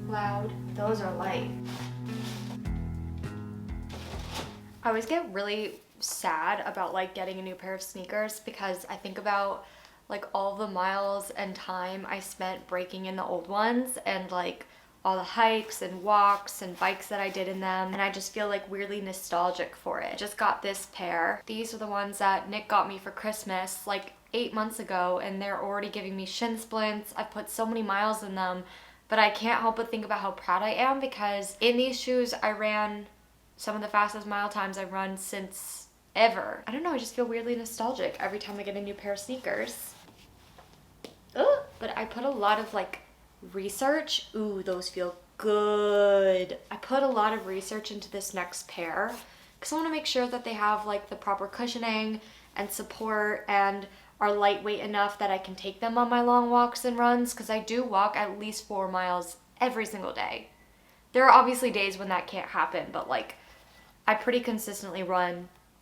loud. Those are light. I always get really sad about like getting a new pair of sneakers because I think about like all the miles and time I spent breaking in the old ones and like all the hikes and walks and bikes that I did in them, and I just feel like weirdly nostalgic for it. Just got this pair. These are the ones that Nick got me for Christmas like 8 months ago, and they're already giving me shin splints. I've put so many miles in them, but I can't help but think about how proud I am because in these shoes I ran some of the fastest mile times I've run since ever. I don't know, I just feel weirdly nostalgic every time I get a new pair of sneakers. Ugh. But I put a lot of like research. Ooh, those feel good. I put a lot of research into this next pair because I want to make sure that they have like the proper cushioning and support and are lightweight enough that I can take them on my long walks and runs, because I do walk at least 4 miles every single day. There are obviously days when that can't happen, but like I pretty consistently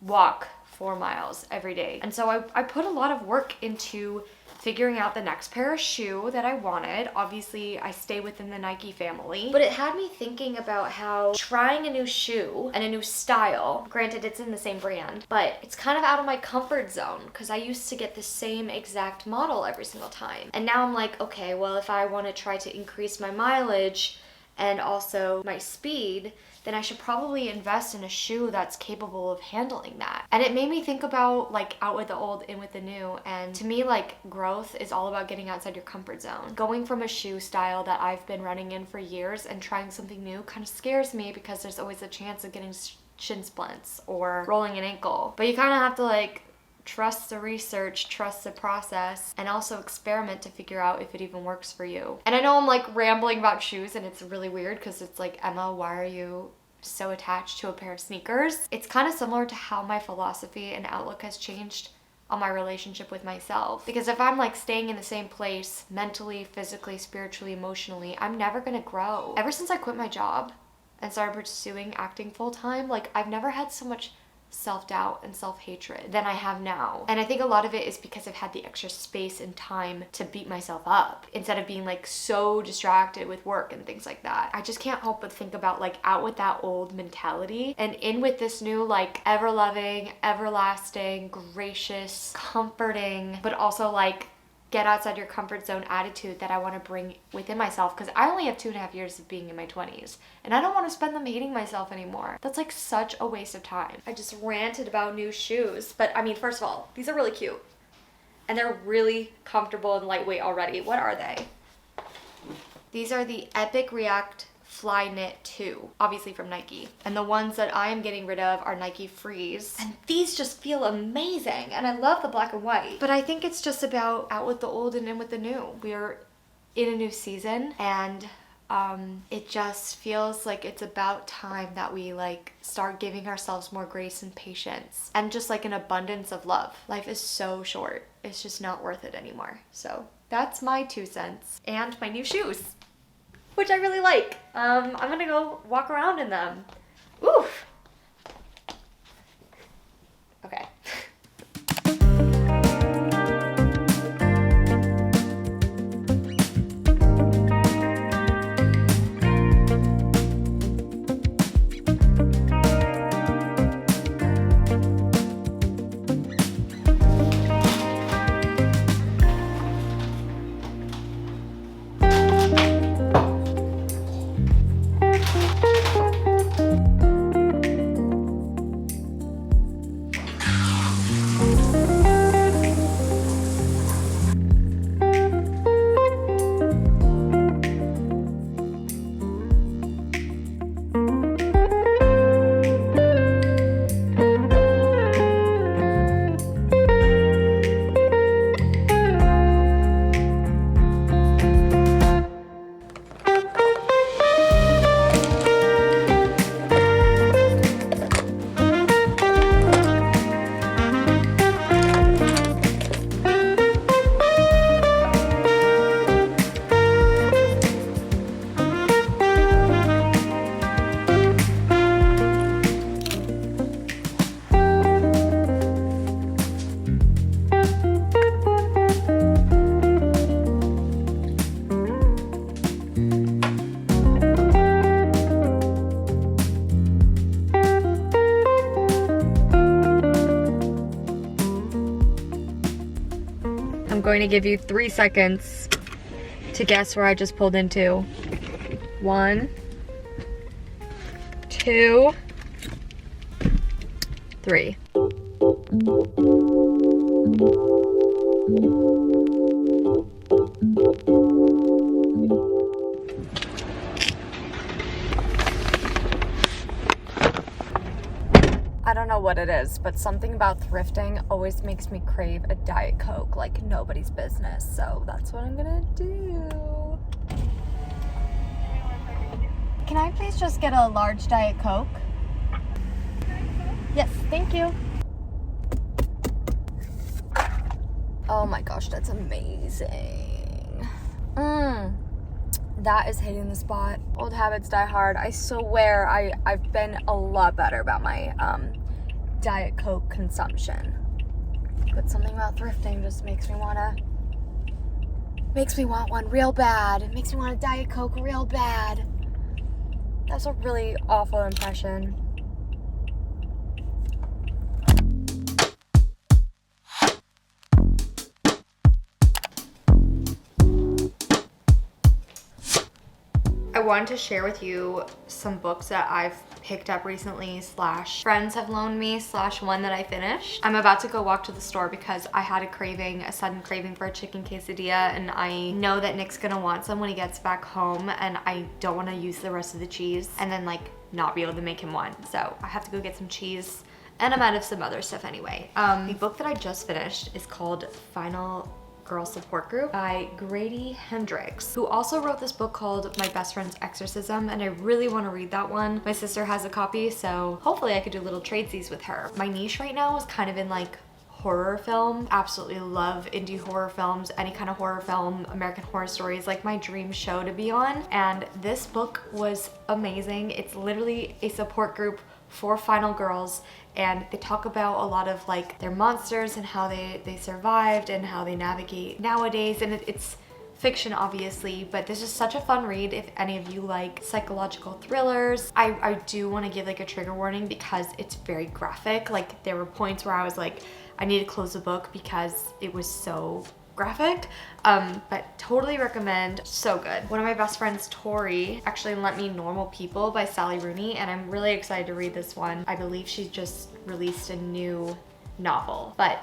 walk 4 miles every day. And so I put a lot of work into figuring out the next pair of shoe that I wanted. Obviously, I stay within the Nike family, but it had me thinking about how trying a new shoe and a new style, granted it's in the same brand, but it's kind of out of my comfort zone because I used to get the same exact model every single time. And now I'm like, okay, well, if I want to try to increase my mileage and also my speed, then I should probably invest in a shoe that's capable of handling that. And it made me think about like out with the old, in with the new. And to me, like growth is all about getting outside your comfort zone. Going from a shoe style that I've been running in for years and trying something new kind of scares me because there's always a chance of getting shin splints or rolling an ankle. But you kind of have to like trust the research, trust the process, and also experiment to figure out if it even works for you. And I know I'm like rambling about shoes and it's really weird because it's like, Emma, why are you so attached to a pair of sneakers? It's kind of similar to how my philosophy and outlook has changed on my relationship with myself. Because if I'm like staying in the same place mentally, physically, spiritually, emotionally, I'm never gonna grow. Ever since I quit my job and started pursuing acting full-time, like I've never had so much self-doubt and self-hatred than I have now. And I think a lot of it is because I've had the extra space and time to beat myself up instead of being like so distracted with work and things like that. I just can't help but think about like out with that old mentality and in with this new like ever-loving, everlasting, gracious, comforting, but also like get outside your comfort zone attitude that I want to bring within myself, because I only have 2.5 years of being in my 20s and I don't want to spend them hating myself anymore. That's like such a waste of time. I just ranted about new shoes, but I mean, first of all, these are really cute and they're really comfortable and lightweight already. What are they? These are the Epic React Fly Knit 2, obviously from Nike. And the ones that I am getting rid of are Nike Freeze. And these just feel amazing. And I love the black and white. But I think it's just about out with the old and in with the new. We are in a new season and it just feels like it's about time that we like start giving ourselves more grace and patience and just like an abundance of love. Life is so short. It's just not worth it anymore. So that's my 2 cents and my new shoes, which I really like. I'm gonna go walk around in them. Oof. Okay. going to give you 3 seconds to guess where I just pulled into. 1, 2, 3. I don't know what it is, but something about thrifting always makes me crave a Diet Coke like nobody's business. So that's what I'm gonna do. Can I please just get a large Diet Coke? Yes, thank you. Oh my gosh, that's amazing. That is hitting the spot. Old habits die hard. I swear I've been a lot better about my Diet Coke consumption. But something about thrifting just makes me want one real bad. It makes me want a Diet Coke real bad. That's a really awful impression. I wanted to share with you some books that I've picked up recently / friends have loaned me / one that I finished. I'm about to go walk to the store because I had a sudden craving for a chicken quesadilla, and I know that Nick's gonna want some when he gets back home, and I don't want to use the rest of the cheese and then like not be able to make him one. So I have to go get some cheese, and I'm out of some other stuff anyway. The book that I just finished is called Final Girl Support Group by Grady Hendrix, who also wrote this book called My Best Friend's Exorcism, and I really want to read that one. My sister has a copy, so hopefully I could do little tradesies with her. My niche right now is kind of in like horror film. Absolutely love indie horror films, any kind of horror film. American Horror Story is like my dream show to be on, and this book was amazing. It's literally a support group for final girls, and they talk about a lot of like their monsters and how they survived and how they navigate nowadays. And it's fiction obviously, but this is such a fun read if any of you like psychological thrillers. I do want to give like a trigger warning because it's very graphic. Like there were points where I was like, I need to close the book because it was so graphic, but totally recommend. So good. One of my best friends, Tori, actually lent me Normal People by Sally Rooney, and I'm really excited to read this one. I believe she just released a new novel, but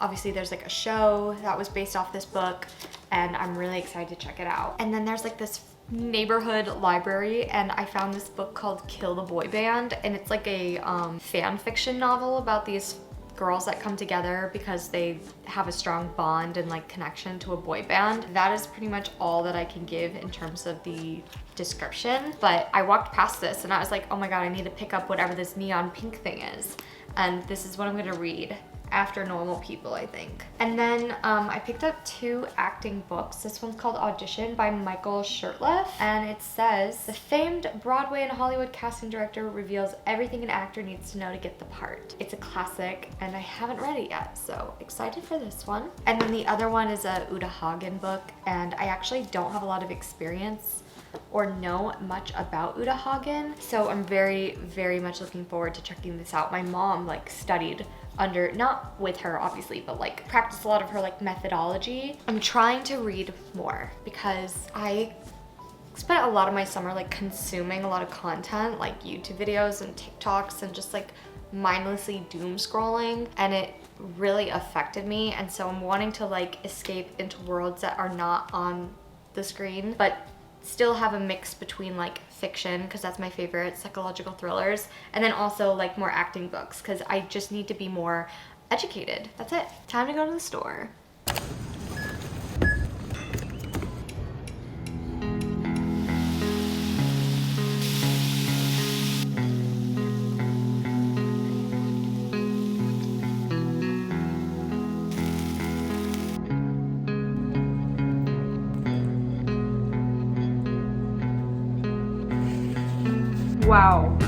obviously there's like a show that was based off this book, and I'm really excited to check it out. And then there's like this neighborhood library, and I found this book called Kill the Boy Band, and it's like a fan fiction novel about these girls that come together because they have a strong bond and like connection to a boy band. That is pretty much all that I can give in terms of the description, but I walked past this and I was like, oh my god, I need to pick up whatever this neon pink thing is, and this is what I'm gonna read after Normal People, I think. And then I picked up 2 acting books. This one's called Audition by Michael Shirtleff, and it says, the famed Broadway and Hollywood casting director reveals everything an actor needs to know to get the part. It's a classic, and I haven't read it yet, so excited for this one. And then the other one is a Uta Hagen book, and I actually don't have a lot of experience or know much about Uta Hagen, so I'm very, very much looking forward to checking this out. My mom like studied under, not with her obviously, but like practiced a lot of her like methodology. I'm trying to read more because I spent a lot of my summer like consuming a lot of content, like YouTube videos and TikToks, and just like mindlessly doom scrolling, and it really affected me. And so I'm wanting to like escape into worlds that are not on the screen, but still have a mix between like fiction, because that's my favorite, psychological thrillers, and then also like more acting books, because I just need to be more educated. That's it. Time to go to the store. Wow.